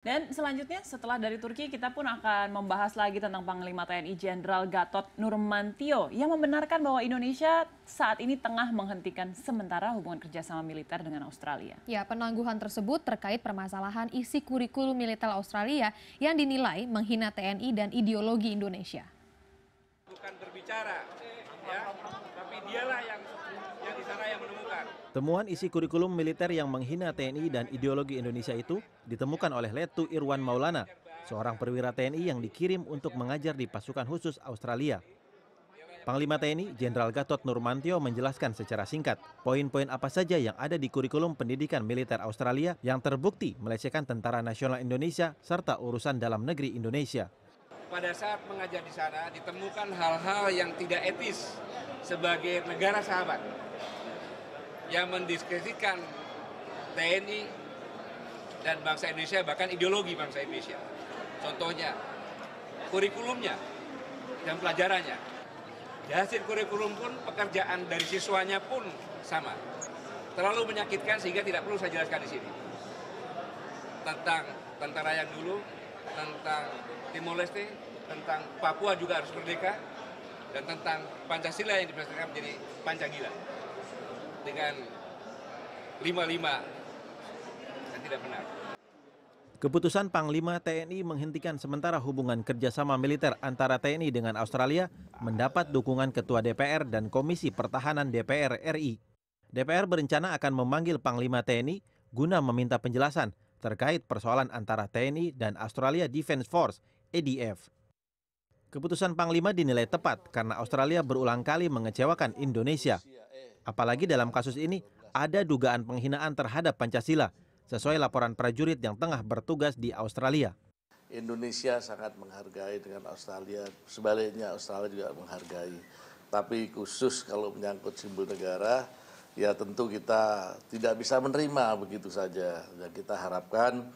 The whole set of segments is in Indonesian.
Dan selanjutnya setelah dari Turki kita pun akan membahas lagi tentang Panglima TNI Jenderal Gatot Nurmantio yang membenarkan bahwa Indonesia saat ini tengah menghentikan sementara hubungan kerjasama militer dengan Australia. Ya, penangguhan tersebut terkait permasalahan isi kurikulum militer Australia yang dinilai menghina TNI dan ideologi Indonesia. Bukan berbicara, ya, tapi dialah yang di sana yang menemukan. Temuan isi kurikulum militer yang menghina TNI dan ideologi Indonesia itu ditemukan oleh Letu Irwan Maulana, seorang perwira TNI yang dikirim untuk mengajar di pasukan khusus Australia. Panglima TNI Jenderal Gatot Nurmantio menjelaskan secara singkat poin-poin apa saja yang ada di kurikulum pendidikan militer Australia yang terbukti melecehkan Tentara Nasional Indonesia serta urusan dalam negeri Indonesia. Pada saat mengajar di sana ditemukan hal-hal yang tidak etis sebagai negara sahabat yang mendiskresikan TNI dan bangsa Indonesia, bahkan ideologi bangsa Indonesia. Contohnya, kurikulumnya dan pelajarannya. Di hasil kurikulum pun pekerjaan dari siswanya pun sama. Terlalu menyakitkan sehingga tidak perlu saya jelaskan di sini. Tentang tentara yang dulu, tentang Timor Leste, tentang Papua juga harus merdeka, dan tentang Pancasila yang dipasarkan menjadi Pancagila. Dengan 55 yang tidak benar. Keputusan Panglima TNI menghentikan sementara hubungan kerjasama militer antara TNI dengan Australia mendapat dukungan Ketua DPR dan Komisi Pertahanan DPR RI. DPR berencana akan memanggil Panglima TNI guna meminta penjelasan terkait persoalan antara TNI dan Australia Defence Force (ADF). Keputusan Panglima dinilai tepat karena Australia berulang kali mengecewakan Indonesia. Apalagi dalam kasus ini ada dugaan penghinaan terhadap Pancasila, sesuai laporan prajurit yang tengah bertugas di Australia. Indonesia sangat menghargai dengan Australia, sebaliknya Australia juga menghargai. Tapi khusus kalau menyangkut simbol negara, ya tentu kita tidak bisa menerima begitu saja. Dan kita harapkan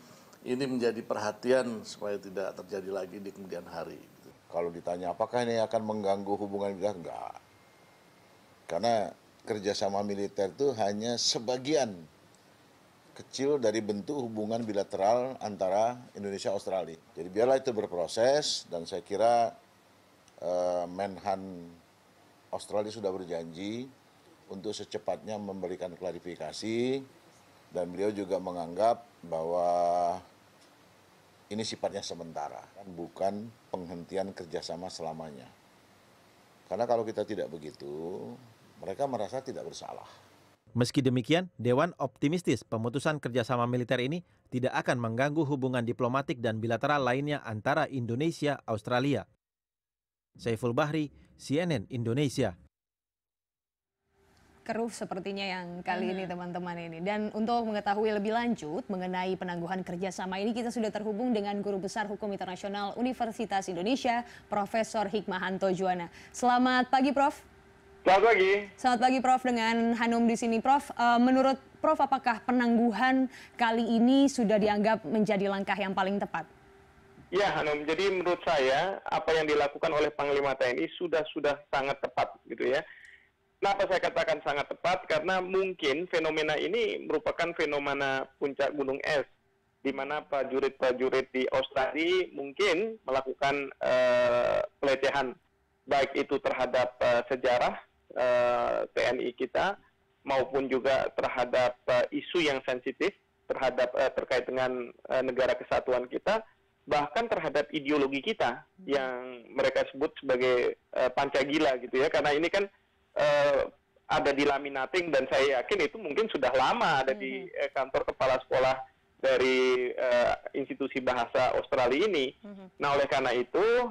ini menjadi perhatian supaya tidak terjadi lagi di kemudian hari. Kalau ditanya apakah ini akan mengganggu hubungan kita, enggak. Karena kerjasama militer itu hanya sebagian kecil dari bentuk hubungan bilateral antara Indonesia dan Australia. Jadi biarlah itu berproses, dan saya kira Menhan Australia sudah berjanji untuk secepatnya memberikan klarifikasi, dan beliau juga menganggap bahwa ini sifatnya sementara, bukan penghentian kerjasama selamanya. Karena kalau kita tidak begitu, mereka merasa tidak bersalah. Meski demikian, Dewan optimistis pemutusan kerjasama militer ini tidak akan mengganggu hubungan diplomatik dan bilateral lainnya antara Indonesia dan Australia. Saiful Bahri, CNN Indonesia. Keruh sepertinya yang kali ini teman-teman ini. Dan untuk mengetahui lebih lanjut mengenai penangguhan kerjasama ini, kita sudah terhubung dengan Guru Besar Hukum Internasional Universitas Indonesia, Profesor Hikmahanto Juwana. Selamat pagi, Prof. Selamat pagi. Selamat pagi, Prof. Dengan Hanum di sini, Prof. Menurut Prof, apakah penangguhan kali ini sudah dianggap menjadi langkah yang paling tepat? Ya, Hanum. Jadi menurut saya apa yang dilakukan oleh Panglima TNI sudah sangat tepat, gitu ya. Kenapa saya katakan sangat tepat? Karena mungkin fenomena ini merupakan fenomena puncak gunung es, di mana prajurit-prajurit di Australia mungkin melakukan pelecehan, baik itu terhadap sejarah TNI kita, maupun juga terhadap isu yang sensitif terhadap terkait dengan negara kesatuan kita, bahkan terhadap ideologi kita yang mereka sebut sebagai Pancagila, gitu ya. Karena ini kan ada di laminating, dan saya yakin itu mungkin sudah lama ada di kantor kepala sekolah dari institusi bahasa Australia ini. Nah, oleh karena itu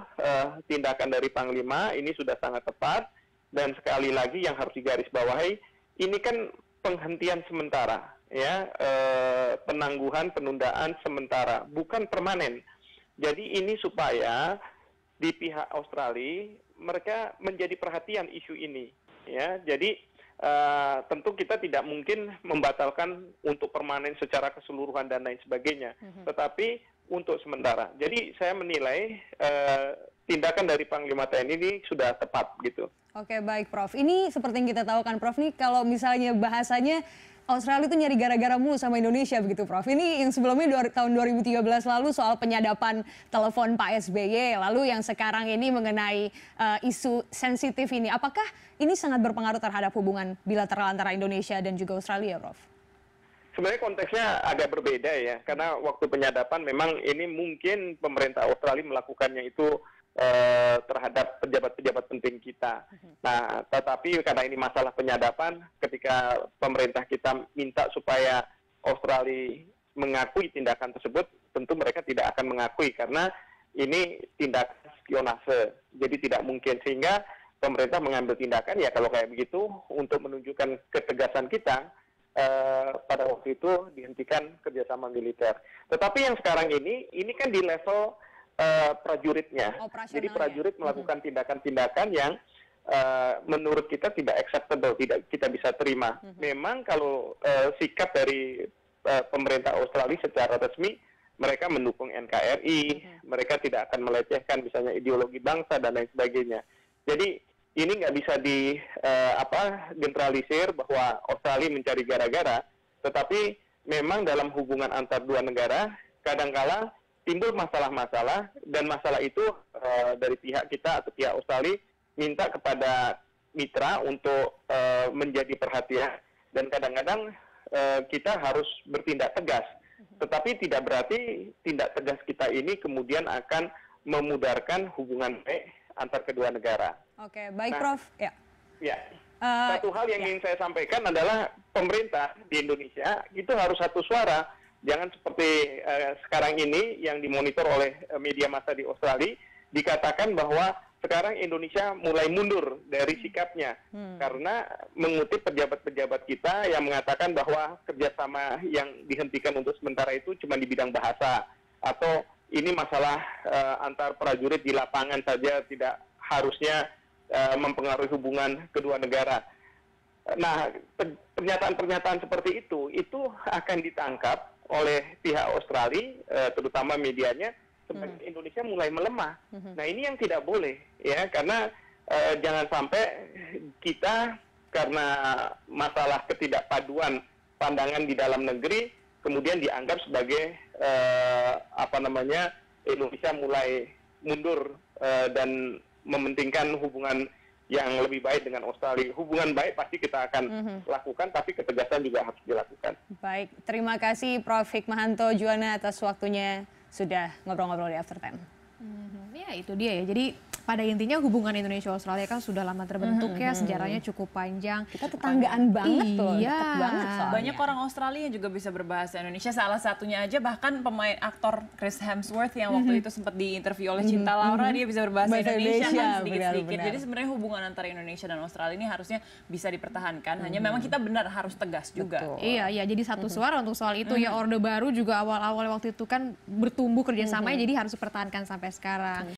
tindakan dari Panglima ini sudah sangat tepat, dan sekali lagi yang harus digarisbawahi, ini kan penghentian sementara, ya, penangguhan, penundaan sementara, bukan permanen. Jadi ini supaya di pihak Australia mereka menjadi perhatian isu ini. Ya, jadi tentu kita tidak mungkin membatalkan untuk permanen secara keseluruhan dan lain sebagainya, tetapi untuk sementara. Jadi saya menilai tindakan dari Panglima TNI ini sudah tepat, gitu. Oke, baik, Prof. Ini seperti yang kita tahu kan, Prof, nih kalau misalnya bahasanya Australia itu nyari gara-gara mulu sama Indonesia begitu Prof. Ini yang sebelumnya tahun 2013 lalu soal penyadapan telepon Pak SBY, lalu yang sekarang ini mengenai isu sensitif ini. Apakah ini sangat berpengaruh terhadap hubungan bilateral antara Indonesia dan juga Australia, Prof? Sebenarnya konteksnya agak berbeda ya, karena waktu penyadapan memang ini mungkin pemerintah Australia melakukannya itu terhadap pejabat-pejabat penting kita. Nah, tetapi karena ini masalah penyadapan, ketika pemerintah kita minta supaya Australia mengakui tindakan tersebut, tentu mereka tidak akan mengakui karena ini tindakan spionase, jadi tidak mungkin. Sehingga pemerintah mengambil tindakan ya kalau kayak begitu untuk menunjukkan ketegasan kita. Pada waktu itu dihentikan kerjasama militer. Tetapi yang sekarang ini kan di level prajuritnya. Jadi prajurit melakukan tindakan-tindakan yang menurut kita tidak acceptable, tidak kita bisa terima. Memang kalau sikap dari pemerintah Australia secara resmi, mereka mendukung NKRI, mereka tidak akan melecehkan misalnya ideologi bangsa dan lain sebagainya. Jadi ini nggak bisa generalisir bahwa Australia mencari gara-gara, tetapi memang dalam hubungan antar dua negara kadangkala timbul masalah-masalah, dan masalah itu dari pihak kita atau pihak Australia minta kepada mitra untuk menjadi perhatian, dan kadang-kadang kita harus bertindak tegas. Tetapi tidak berarti tindak tegas kita ini kemudian akan memudarkan hubungan baik antar kedua negara. Oke, baik Prof. Ya. Satu hal yang ingin saya sampaikan adalah pemerintah di Indonesia itu harus satu suara. Jangan seperti sekarang ini yang dimonitor oleh media massa di Australia, dikatakan bahwa sekarang Indonesia mulai mundur dari sikapnya karena mengutip pejabat-pejabat kita yang mengatakan bahwa kerjasama yang dihentikan untuk sementara itu cuma di bidang bahasa, atau ini masalah antar prajurit di lapangan saja, tidak harusnya mempengaruhi hubungan kedua negara. Nah, pernyataan-pernyataan seperti itu akan ditangkap oleh pihak Australia, terutama medianya, sebagai Indonesia mulai melemah. Nah, ini yang tidak boleh, ya, karena jangan sampai kita karena masalah ketidakpaduan pandangan di dalam negeri kemudian dianggap sebagai Indonesia mulai mundur dan mementingkan hubungan yang lebih baik dengan Australia. Hubungan baik pasti kita akan lakukan, tapi ketegasan juga harus dilakukan. Baik, terima kasih Prof. Hikmahanto Juwana atas waktunya sudah ngobrol-ngobrol di After 10. Ya itu dia ya, jadi pada intinya hubungan Indonesia-Australia kan sudah lama terbentuk ya, sejarahnya cukup panjang. Kita tetanggaan banget loh, Iya. dekat banget soalnya. Banyak orang Australia yang juga bisa berbahasa Indonesia, salah satunya aja bahkan pemain aktor Chris Hemsworth yang waktu itu sempat diinterview oleh Cinta Laura, dia bisa berbahasa Bahasa Indonesia kan Indonesia, sedikit-sedikit. benar-benar. Jadi sebenarnya hubungan antara Indonesia dan Australia ini harusnya bisa dipertahankan, hanya memang kita benar harus tegas juga. Betul. Iya, jadi satu suara untuk soal itu ya. Orde Baru juga awal-awal waktu itu kan bertumbuh kerjasamanya, jadi harus dipertahankan sampai sekarang.